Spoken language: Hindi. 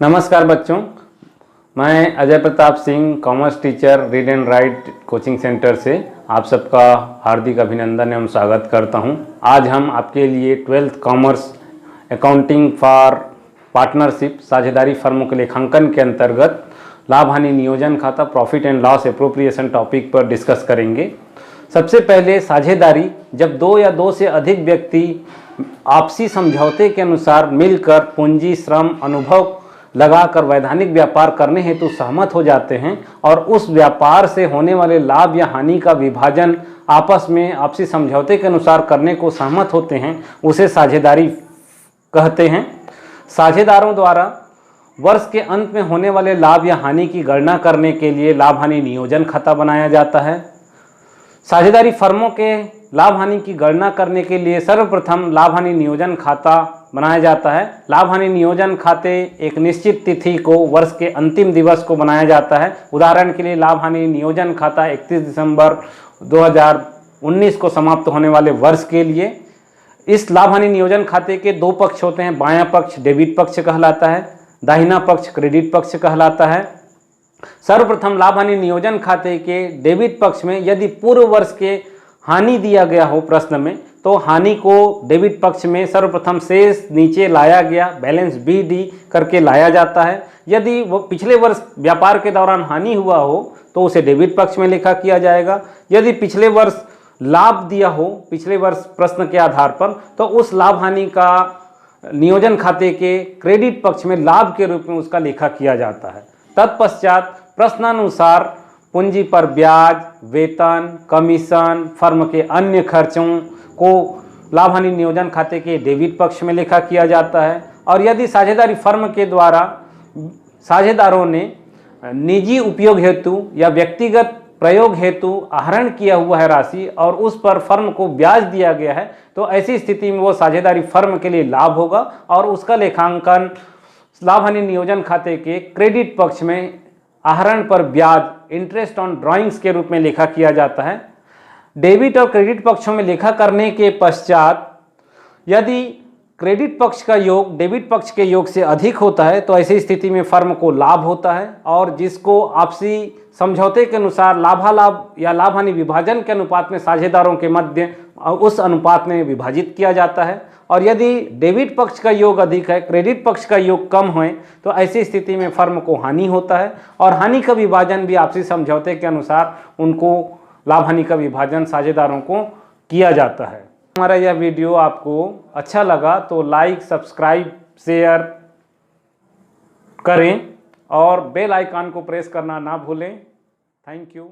नमस्कार बच्चों, मैं Ajay Pratap Singh, commerce teacher, read and right coaching centre से आप सबका हार्दिक अभिनंदन एवं स्वागत करता हूं। आज हम आपके लिए 12th commerce accounting for partnership साझेदारी फर्मों के लेखांकन के अंतर्गत लाभ हानि नियोजन खाता profit and loss appropriation topic पर डिस्कस करेंगे। सबसे पहले साझेदारी, जब दो या दो से अधिक व्यक्ति आपसी समझौते के अनुसार मिलकर पूंजी, श्रम, अनुभव लगाकर वैधानिक व्यापार करने हेतु सहमत हो जाते हैं और उस व्यापार से होने वाले लाभ या हानि का विभाजन आपस में आपसी समझौते के अनुसार करने को सहमत होते हैं, उसे साझेदारी कहते हैं। साझेदारों द्वारा वर्ष के अंत में होने वाले लाभ या हानि की गणना करने के लिए लाभ हानि नियोजन खाता बनाया जाता है। साझेदारी फर्मों के लाभ हानि की गणना करने के लिए सर्वप्रथम लाभ हानि नियोजन खाता बनाया जाता है। लाभ हानि नियोजन खाते एक निश्चित तिथि को वर्ष के अंतिम दिवस को बनाया जाता है। उदाहरण के लिए लाभ हानि नियोजन खाता 31 दिसंबर 2019 को समाप्त होने वाले वर्ष के लिए। इस लाभ हानि नियोजन खाते के दो पक्ष होते हैं। बायां पक्ष डेबिट पक्ष कहलाता है, दाहिना पक्ष क्रेडिट पक्ष कहलाता है। सर्वप्रथम लाभ हानि नियोजन खाते के डेबिट पक्ष में यदि पूर्व वर्ष के हानि दिया गया हो प्रश्न में, तो हानि को डेबिट पक्ष में सर्वप्रथम शेष नीचे लाया गया, बैलेंस बी डी करके लाया जाता है। यदि वो पिछले वर्ष व्यापार के दौरान हानि हुआ हो तो उसे डेबिट पक्ष में लिखा किया जाएगा। यदि पिछले वर्ष लाभ दिया हो पिछले वर्ष प्रश्न के आधार पर, तो उस लाभ हानि का नियोजन खाते के क्रेडिट पक्ष में लाभ के रूप में उसका लेखा किया जाता है। तत्पश्चात प्रश्नानुसार पूंजी पर ब्याज, वेतन, कमीशन, फर्म के अन्य खर्चों को लाभ हानि नियोजन खाते के डेबिट पक्ष में लिखा किया जाता है। और यदि साझेदारी फर्म के द्वारा साझेदारों ने निजी उपयोग हेतु या व्यक्तिगत प्रयोग हेतु आहरण किया हुआ है राशि और उस पर फर्म को ब्याज दिया गया है, तो ऐसी स्थिति में वो साझेदारी फर्म के लिए लाभ होगा और उसका लेखांकन लाभ हानि नियोजन खाते के क्रेडिट पक्ष में आहरण पर ब्याज, इंटरेस्ट ऑन ड्राइंग्स के रूप में लेखा किया जाता है। डेबिट और क्रेडिट पक्षों में लेखा करने के पश्चात यदि क्रेडिट पक्ष का योग डेबिट पक्ष के योग से अधिक होता है, तो ऐसी स्थिति में फर्म को लाभ होता है और जिसको आपसी समझौते के अनुसार लाभालाभ या लाभ हानि विभाजन के अनुपात में साझेदारों के मध्य उस अनुपात में विभाजित किया जाता है। और यदि डेबिट पक्ष का योग अधिक है, क्रेडिट पक्ष का योग कम है, तो ऐसी स्थिति में फर्म को हानि होता है और हानि का विभाजन भी आपसी समझौते के अनुसार उनको लाभ हानि का विभाजन साझेदारों को किया जाता है। हमारा यह वीडियो आपको अच्छा लगा तो लाइक, सब्सक्राइब, शेयर करें और बेल आइकन को प्रेस करना ना भूलें। Thank you.